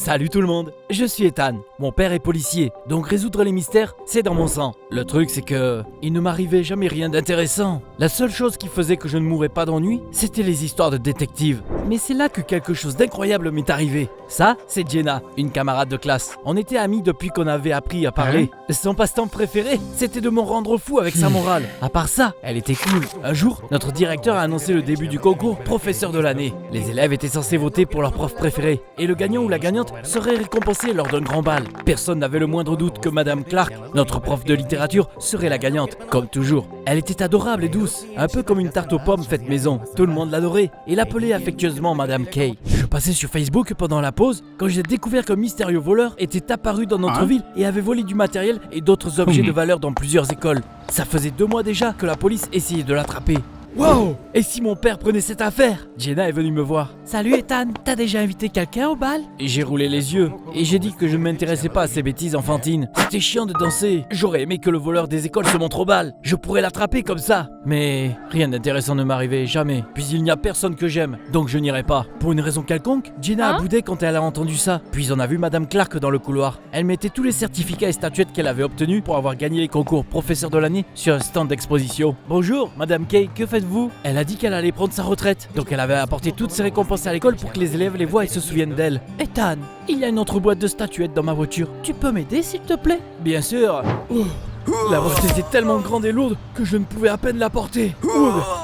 Salut tout le monde, je suis Ethan. Mon père est policier, donc résoudre les mystères, c'est dans mon sang. Le truc c'est que il ne m'arrivait jamais rien d'intéressant. La seule chose qui faisait que je ne mourais pas d'ennui, c'était les histoires de détectives. Mais c'est là que quelque chose d'incroyable m'est arrivé. Ça, c'est Jenna, une camarade de classe. On était amis depuis qu'on avait appris à parler. Son passe-temps préféré, c'était de me rendre fou avec sa morale. À part ça, elle était cool. Un jour, notre directeur a annoncé le début du concours professeur de l'année. Les élèves étaient censés voter pour leur prof préféré. Et le gagnant ou la gagnante serait récompensé lors d'un grand bal. Personne n'avait le moindre doute que Madame Clark, notre prof de littérature, serait la gagnante. Comme toujours, elle était adorable et douce, un peu comme une tarte aux pommes faite maison. Tout le monde l'adorait et l'appelait affectueusement Madame Kay. Je passais sur Facebook pendant la pause quand j'ai découvert qu'un mystérieux voleur était apparu dans notre ville et avait volé du matériel et d'autres objets de valeur dans plusieurs écoles. Ça faisait 2 mois déjà que la police essayait de l'attraper. Wow! Et si mon père prenait cette affaire? Jenna est venue me voir. Salut Ethan, t'as déjà invité quelqu'un au bal? Et j'ai roulé les yeux et j'ai dit que je ne m'intéressais pas à ces bêtises enfantines. C'était chiant de danser. J'aurais aimé que le voleur des écoles se montre au bal. Je pourrais l'attraper comme ça. Mais rien d'intéressant ne m'arrivait, jamais. Puis il n'y a personne que j'aime, donc je n'irai pas. Pour une raison quelconque, Jenna a boudé quand elle a entendu ça. Puis on a vu Madame Clark dans le couloir. Elle mettait tous les certificats et statuettes qu'elle avait obtenus pour avoir gagné les concours professeur de l'année sur un stand d'exposition. Bonjour, Madame Kay, que faites-vous? Elle a dit qu'elle allait prendre sa retraite, donc elle avait apporté toutes ses récompenses à l'école pour que les élèves les voient et se souviennent d'elle. Ethan, il y a une autre boîte de statuettes dans ma voiture. Tu peux m'aider s'il te plaît? Bien sûr. La porte était tellement grande et lourde que je ne pouvais à peine la porter.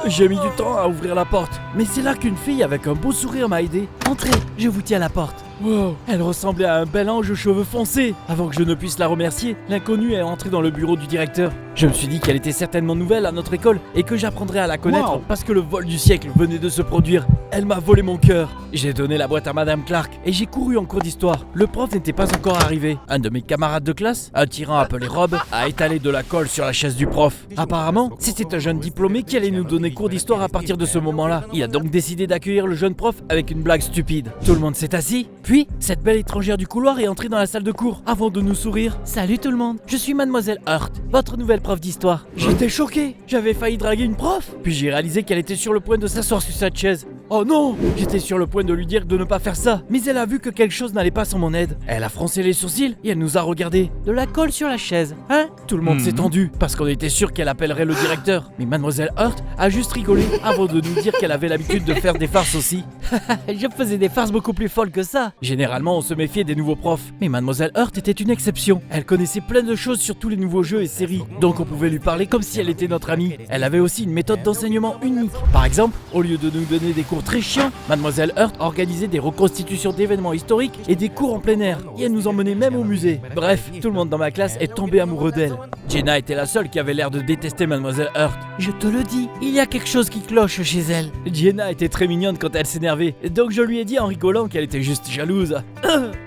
J'ai mis du temps à ouvrir la porte, mais c'est là qu'une fille avec un beau sourire m'a aidé. Entrez, je vous tiens la porte. Wow, elle ressemblait à un bel ange aux cheveux foncés. Avant que je ne puisse la remercier, l'inconnue est entrée dans le bureau du directeur. Je me suis dit qu'elle était certainement nouvelle à notre école et que j'apprendrais à la connaître parce que le vol du siècle venait de se produire. Elle m'a volé mon cœur. J'ai donné la boîte à Madame Clark et j'ai couru en cours d'histoire. Le prof n'était pas encore arrivé. Un de mes camarades de classe, un tyran appelé Rob, a étalé de la colle sur la chaise du prof. Apparemment, c'était un jeune diplômé qui allait nous donner cours d'histoire à partir de ce moment-là. Il a donc décidé d'accueillir le jeune prof avec une blague stupide. Tout le monde s'est assis. Puis, cette belle étrangère du couloir est entrée dans la salle de cours avant de nous sourire. Salut tout le monde, je suis Mademoiselle Hurt, votre nouvelle prof d'histoire. J'étais choqué, j'avais failli draguer une prof. Puis j'ai réalisé qu'elle était sur le point de s'asseoir sur cette chaise. Oh non! J'étais sur le point de lui dire de ne pas faire ça, mais elle a vu que quelque chose n'allait pas sans mon aide. Elle a froncé les sourcils et elle nous a regardés. De la colle sur la chaise, hein? Tout le monde s'est tendu parce qu'on était sûr qu'elle appellerait le directeur. Mais Mademoiselle Hurt a juste rigolé avant de nous dire qu'elle avait l'habitude de faire des farces aussi. Je faisais des farces beaucoup plus folles que ça. Généralement, on se méfiait des nouveaux profs, mais Mademoiselle Hurt était une exception. Elle connaissait plein de choses sur tous les nouveaux jeux et séries, donc on pouvait lui parler comme si elle était notre amie. Elle avait aussi une méthode d'enseignement unique. Par exemple, au lieu de nous donner des cours très chiants, Mademoiselle Hurt organisait des reconstitutions d'événements historiques et des cours en plein air. Et elle nous emmenait même au musée. Bref, tout le monde dans ma classe est tombé amoureux d'elle. Jenna était la seule qui avait l'air de détester Mademoiselle Hurt. Je te le dis, il y a quelque chose qui cloche chez elle. Jenna était très mignonne quand elle s'énervait, donc je lui ai dit en rigolant qu'elle était juste jalouse.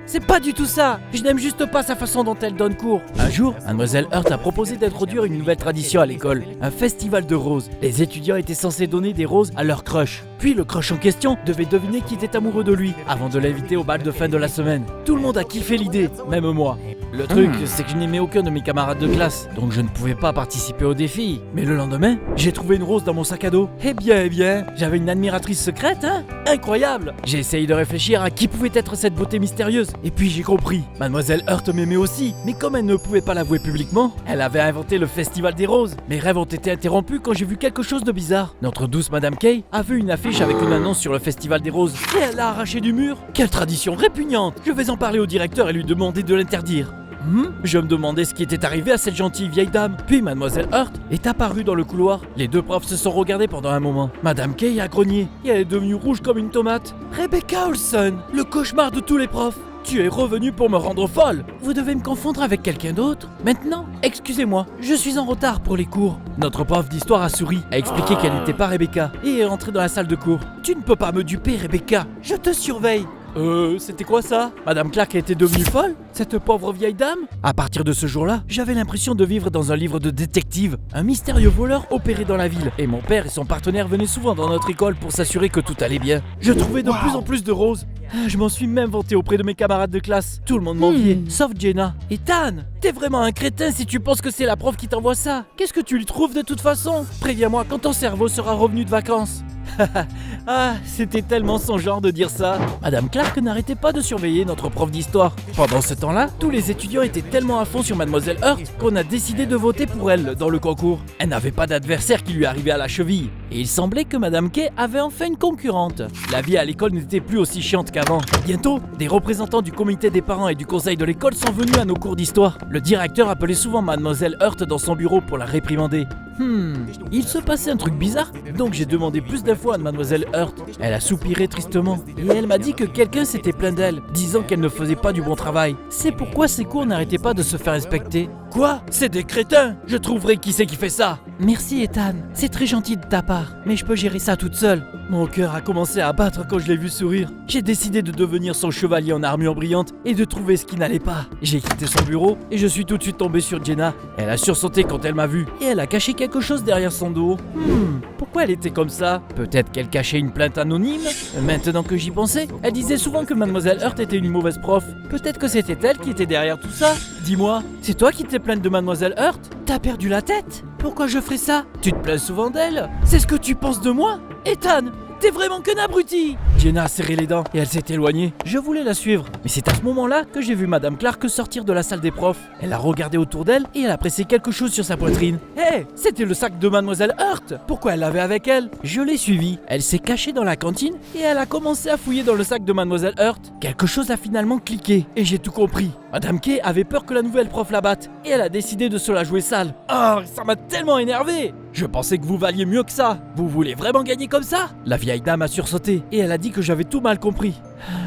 C'est pas du tout ça. Je n'aime juste pas sa façon dont elle donne cours. Un jour, Mademoiselle Hurt a proposé d'introduire une nouvelle tradition à l'école, un festival de roses. Les étudiants étaient censés donner des roses à leur crush. Puis le crush en question devait deviner qui était amoureux de lui avant de l'inviter au bal de fin de la semaine. Tout le monde a kiffé l'idée, même moi. Le truc, c'est que je n'aimais aucun de mes camarades de classe, donc je ne pouvais pas participer au défi. Mais le lendemain, j'ai trouvé une rose dans mon sac à dos. Eh bien, j'avais une admiratrice secrète, hein? Incroyable! J'ai essayé de réfléchir à qui pouvait être cette beauté mystérieuse, et puis j'ai compris. Mademoiselle Hurt m'aimait aussi, mais comme elle ne pouvait pas l'avouer publiquement, elle avait inventé le festival des roses. Mes rêves ont été interrompus quand j'ai vu quelque chose de bizarre. Notre douce Madame Kay a vu une affiche avec une annonce sur le festival des roses, et elle l'a arraché du mur. Quelle tradition répugnante! Je vais en parler au directeur et lui demander de l'interdire. Je me demandais ce qui était arrivé à cette gentille vieille dame. Puis Mademoiselle Hurt est apparue dans le couloir. Les deux profs se sont regardés pendant un moment. Madame Kay a grogné et elle est devenue rouge comme une tomate. Rebecca Olson, le cauchemar de tous les profs. Tu es revenu pour me rendre folle. Vous devez me confondre avec quelqu'un d'autre. Maintenant, excusez-moi, je suis en retard pour les cours. Notre prof d'histoire a souri, a expliqué qu'elle n'était pas Rebecca et est entrée dans la salle de cours. Tu ne peux pas me duper, Rebecca. Je te surveille. C'était quoi ça? Madame Clark était devenue folle? Cette pauvre vieille dame? À partir de ce jour-là, j'avais l'impression de vivre dans un livre de détective. Un mystérieux voleur opérait dans la ville, et mon père et son partenaire venaient souvent dans notre école pour s'assurer que tout allait bien. Je trouvais de plus en plus de roses. Je m'en suis même vanté auprès de mes camarades de classe. Tout le monde m'enviait, sauf Jenna. Ethan, t'es vraiment un crétin si tu penses que c'est la prof qui t'envoie ça. Qu'est-ce que tu lui trouves de toute façon? Préviens-moi quand ton cerveau sera revenu de vacances. Ah, c'était tellement son genre de dire ça. Madame Clark n'arrêtait pas de surveiller notre prof d'histoire. Pendant ce temps-là, tous les étudiants étaient tellement à fond sur Mademoiselle Hurt qu'on a décidé de voter pour elle dans le concours. Elle n'avait pas d'adversaire qui lui arrivait à la cheville. Et il semblait que Madame Kay avait enfin une concurrente. La vie à l'école n'était plus aussi chiante qu'avant. Bientôt, des représentants du comité des parents et du conseil de l'école sont venus à nos cours d'histoire. Le directeur appelait souvent Mademoiselle Hurt dans son bureau pour la réprimander. Il se passait un truc bizarre, donc j'ai demandé plus d'infos à Mademoiselle Hurt. Elle a soupiré tristement, et elle m'a dit que quelqu'un s'était plaint d'elle, disant qu'elle ne faisait pas du bon travail. C'est pourquoi ses cours n'arrêtaient pas de se faire respecter. Quoi? C'est des crétins! Je trouverai qui c'est qui fait ça! Merci Ethan, c'est très gentil de ta part, mais je peux gérer ça toute seule. Mon cœur a commencé à battre quand je l'ai vu sourire. J'ai décidé de devenir son chevalier en armure brillante et de trouver ce qui n'allait pas. J'ai quitté son bureau et je suis tout de suite tombé sur Jenna. Elle a sursauté quand elle m'a vu et elle a caché quelque chose derrière son dos. Pourquoi elle était comme ça? Peut-être qu'elle cachait une plainte anonyme? Maintenant que j'y pensais, elle disait souvent que Mademoiselle Hurt était une mauvaise prof. Peut-être que c'était elle qui était derrière tout ça? Dis-moi, c'est toi qui t'es plainte de Mademoiselle Hurt? T'as perdu la tête? Pourquoi je ferais ça? Tu te plains souvent d'elle? C'est ce que tu penses de moi? Ethan, t'es vraiment qu'un abruti! Jenna a serré les dents et elle s'est éloignée. Je voulais la suivre, mais c'est à ce moment-là que j'ai vu Madame Clark sortir de la salle des profs. Elle a regardé autour d'elle et elle a pressé quelque chose sur sa poitrine. Hé, c'était le sac de Mademoiselle Hurt! Pourquoi elle l'avait avec elle? Je l'ai suivie. Elle s'est cachée dans la cantine et elle a commencé à fouiller dans le sac de Mademoiselle Hurt. Quelque chose a finalement cliqué et j'ai tout compris. Madame Kay avait peur que la nouvelle prof la batte et elle a décidé de se la jouer sale. Oh, ça m'a tellement énervé! Je pensais que vous valiez mieux que ça. Vous voulez vraiment gagner comme ça? La vieille dame a sursauté et elle a dit que j'avais tout mal compris.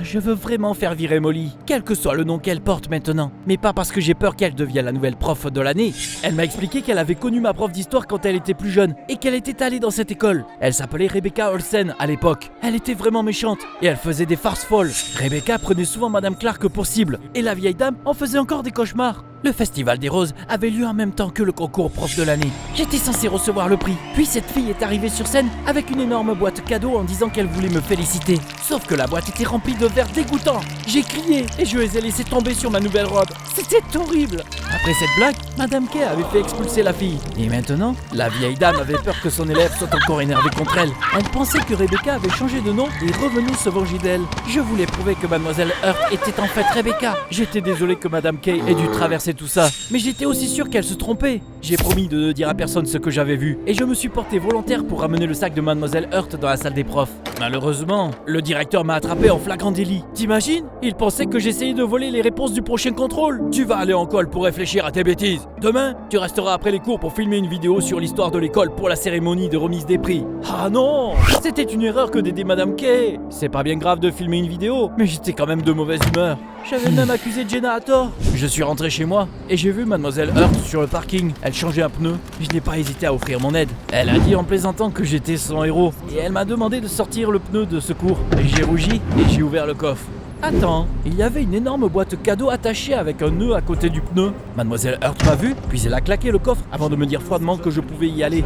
Je veux vraiment faire virer Molly, quel que soit le nom qu'elle porte maintenant. Mais pas parce que j'ai peur qu'elle devienne la nouvelle prof de l'année. Elle m'a expliqué qu'elle avait connu ma prof d'histoire quand elle était plus jeune et qu'elle était allée dans cette école. Elle s'appelait Rebecca Olsen à l'époque. Elle était vraiment méchante et elle faisait des farces folles. Rebecca prenait souvent Madame Clark pour cible et la vieille dame en faisait encore des cauchemars. Le Festival des Roses avait lieu en même temps que le concours prof de l'année. J'étais censé recevoir le prix. Puis cette fille est arrivée sur scène avec une énorme boîte cadeau en disant qu'elle voulait me féliciter. Sauf que la boîte était remplie de verres dégoûtants. J'ai crié et je les ai laissés tomber sur ma nouvelle robe. C'était horrible. Après cette blague, Madame Kay avait fait expulser la fille. Et maintenant, la vieille dame avait peur que son élève soit encore énervé contre elle. Elle pensait que Rebecca avait changé de nom et revenue se venger d'elle. Je voulais prouver que Mademoiselle Hurt était en fait Rebecca. J'étais désolé que Madame Kay ait dû traverser tout ça, mais j'étais aussi sûr qu'elle se trompait. J'ai promis de ne dire à personne ce que j'avais vu et je me suis porté volontaire pour ramener le sac de Mademoiselle Hurt dans la salle des profs. Malheureusement, le directeur m'a attrapé en flagrant délit. T'imagines? Il pensait que j'essayais de voler les réponses du prochain contrôle. Tu vas aller en colle pour réfléchir à tes bêtises. Demain, tu resteras après les cours pour filmer une vidéo sur l'histoire de l'école pour la cérémonie de remise des prix. Ah non! C'était une erreur que d'aider Madame Kay. C'est pas bien grave de filmer une vidéo, mais j'étais quand même de mauvaise humeur. J'avais même accusé Jenna à tort. Je suis rentré chez moi et j'ai vu Mademoiselle Hurt sur le parking. Elle changeait un pneu. Je n'ai pas hésité à offrir mon aide. Elle a dit en plaisantant que j'étais son héros et elle m'a demandé de sortir le pneu de secours. Et j'ai rougi et j'ai ouvert le coffre. Attends, il y avait une énorme boîte cadeau attachée avec un nœud à côté du pneu. Mademoiselle Hurt m'a vu, puis elle a claqué le coffre avant de me dire froidement que je pouvais y aller.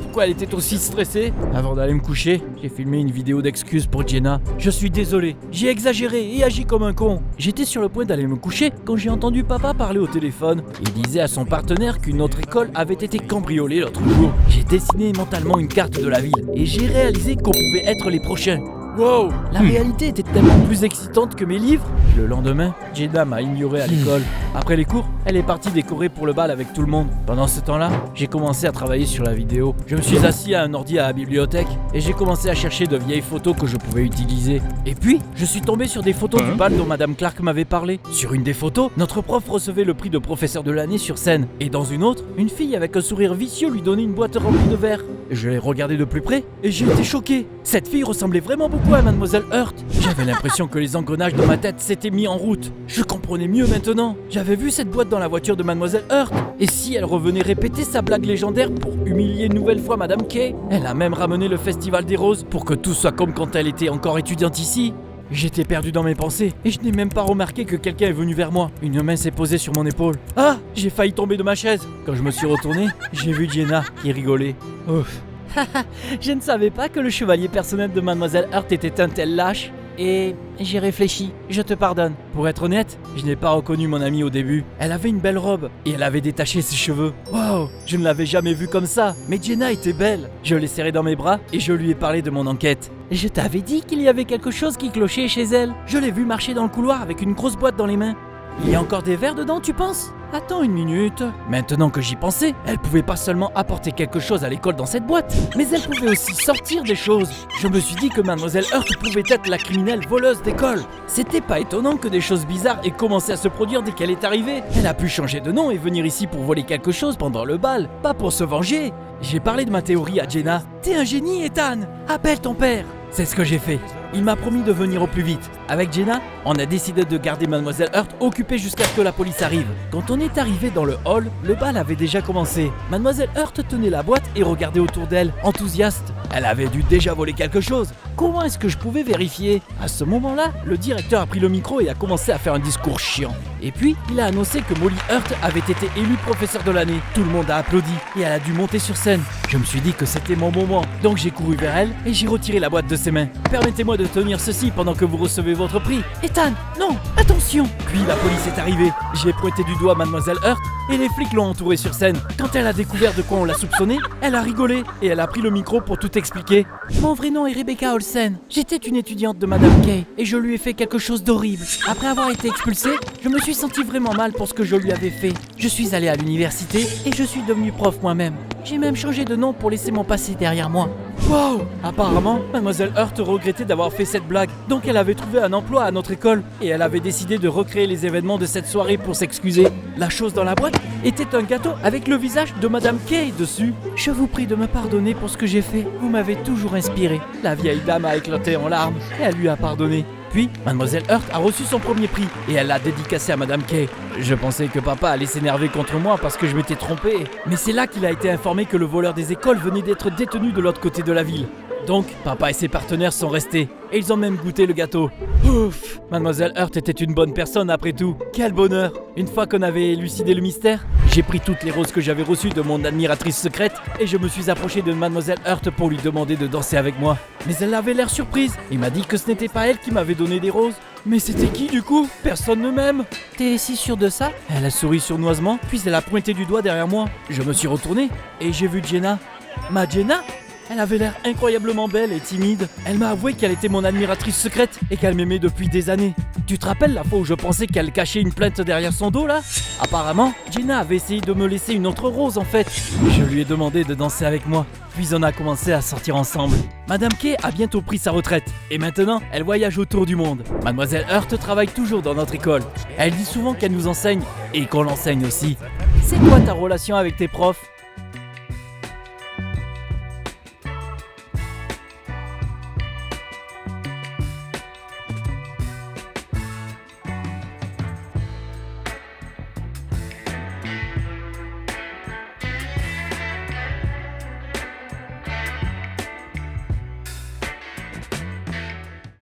Pourquoi elle était aussi stressée? Avant d'aller me coucher, j'ai filmé une vidéo d'excuses pour Jenna. Je suis désolé, j'ai exagéré et agi comme un con. J'étais sur le point d'aller me coucher quand j'ai entendu papa parler au téléphone. Il disait à son partenaire qu'une autre école avait été cambriolée l'autre jour. J'ai dessiné mentalement une carte de la ville et j'ai réalisé qu'on pouvait être les prochains. Wow! La réalité était tellement plus excitante que mes livres. Le lendemain, Jenna m'a ignoré à l'école. Après les cours, elle est partie décorer pour le bal avec tout le monde. Pendant ce temps-là, j'ai commencé à travailler sur la vidéo. Je me suis assis à un ordi à la bibliothèque et j'ai commencé à chercher de vieilles photos que je pouvais utiliser. Et puis, je suis tombé sur des photos du bal dont Madame Clark m'avait parlé. Sur une des photos, notre prof recevait le prix de professeur de l'année sur scène. Et dans une autre, une fille avec un sourire vicieux lui donnait une boîte remplie de verres. Je l'ai regardée de plus près et j'ai été choqué. Cette fille ressemblait vraiment beaucoup à Mademoiselle Hurt. J'avais l'impression que les engrenages dans ma tête s'étaient mis en route. Je comprenais mieux maintenant. J'avais vu cette boîte dans la voiture de Mademoiselle Hurt. Et si elle revenait répéter sa blague légendaire pour humilier une nouvelle fois Madame Kay? Elle a même ramené le Festival des Roses pour que tout soit comme quand elle était encore étudiante ici. J'étais perdu dans mes pensées et je n'ai même pas remarqué que quelqu'un est venu vers moi. Une main s'est posée sur mon épaule. Ah! J'ai failli tomber de ma chaise. Quand je me suis retourné, j'ai vu Jenna qui rigolait. Ouf. Je ne savais pas que le chevalier personnel de Mademoiselle Hurt était un tel lâche. Et j'ai réfléchi, je te pardonne. Pour être honnête, je n'ai pas reconnu mon amie au début. Elle avait une belle robe et elle avait détaché ses cheveux. Wow, je ne l'avais jamais vue comme ça. Mais Jenna était belle. Je l'ai serrée dans mes bras et je lui ai parlé de mon enquête. Je t'avais dit qu'il y avait quelque chose qui clochait chez elle. Je l'ai vue marcher dans le couloir avec une grosse boîte dans les mains. Il y a encore des verres dedans, tu penses? Attends une minute. Maintenant que j'y pensais, elle pouvait pas seulement apporter quelque chose à l'école dans cette boîte, mais elle pouvait aussi sortir des choses. Je me suis dit que Mademoiselle Hurt pouvait être la criminelle voleuse d'école. C'était pas étonnant que des choses bizarres aient commencé à se produire dès qu'elle est arrivée. Elle a pu changer de nom et venir ici pour voler quelque chose pendant le bal, pas pour se venger. J'ai parlé de ma théorie à Jenna. T'es un génie, Ethan. Appelle ton père. C'est ce que j'ai fait. Il m'a promis de venir au plus vite. Avec Jenna, on a décidé de garder Mademoiselle Hurt occupée jusqu'à ce que la police arrive. Quand on est arrivé dans le hall, le bal avait déjà commencé. Mademoiselle Hurt tenait la boîte et regardait autour d'elle, enthousiaste. Elle avait dû déjà voler quelque chose. Comment est-ce que je pouvais vérifier? À ce moment-là, le directeur a pris le micro et a commencé à faire un discours chiant. Et puis, il a annoncé que Molly Hurt avait été élue professeur de l'année. Tout le monde a applaudi et elle a dû monter sur scène. Je me suis dit que c'était mon moment. Donc j'ai couru vers elle et j'ai retiré la boîte de ses mains. Permettez-moi de tenir ceci pendant que vous recevez votre prix. Ethan, non, attention! Puis la police est arrivée. J'ai pointé du doigt Mademoiselle Hurt et les flics l'ont entourée sur scène. Quand elle a découvert de quoi on l'a soupçonnée, elle a rigolé et elle a pris le micro pour tout expliquer. Mon vrai nom est Rebecca Olsen. J'étais une étudiante de Madame Kay et je lui ai fait quelque chose d'horrible. Après avoir été expulsée, je me suis senti vraiment mal pour ce que je lui avais fait. Je suis allée à l'université et je suis devenue prof moi-même. J'ai même changé de nom pour laisser mon passé derrière moi. Wow! Apparemment, Mademoiselle Hurt regrettait d'avoir fait cette blague, donc elle avait trouvé un emploi à notre école et elle avait décidé de recréer les événements de cette soirée pour s'excuser. La chose dans la boîte était un gâteau avec le visage de Madame Kay dessus. Je vous prie de me pardonner pour ce que j'ai fait, vous m'avez toujours inspiré. La vieille dame a éclaté en larmes et elle lui a pardonné. Puis, Mademoiselle Hurt a reçu son premier prix et elle l'a dédicacé à Madame Kay. Je pensais que papa allait s'énerver contre moi parce que je m'étais trompé. Mais c'est là qu'il a été informé que le voleur des écoles venait d'être détenu de l'autre côté de la ville. Donc, papa et ses partenaires sont restés. Et ils ont même goûté le gâteau. Ouf! Mademoiselle Hurt était une bonne personne après tout. Quel bonheur! Une fois qu'on avait élucidé le mystère, j'ai pris toutes les roses que j'avais reçues de mon admiratrice secrète et je me suis approché de Mademoiselle Hurt pour lui demander de danser avec moi. Mais elle avait l'air surprise. Il m'a dit que ce n'était pas elle qui m'avait donné des roses. Mais c'était qui du coup? Personne ne m'aime. T'es si sûr de ça? Elle a souri sournoisement, puis elle a pointé du doigt derrière moi. Je me suis retourné et j'ai vu Jenna. Ma Jenna? Elle avait l'air incroyablement belle et timide. Elle m'a avoué qu'elle était mon admiratrice secrète et qu'elle m'aimait depuis des années. Tu te rappelles la fois où je pensais qu'elle cachait une plainte derrière son dos là? Apparemment, Jenna avait essayé de me laisser une autre rose en fait. Je lui ai demandé de danser avec moi, puis on a commencé à sortir ensemble. Madame Kay a bientôt pris sa retraite et maintenant elle voyage autour du monde. Mademoiselle Hurt travaille toujours dans notre école. Elle dit souvent qu'elle nous enseigne et qu'on l'enseigne aussi. C'est quoi ta relation avec tes profs?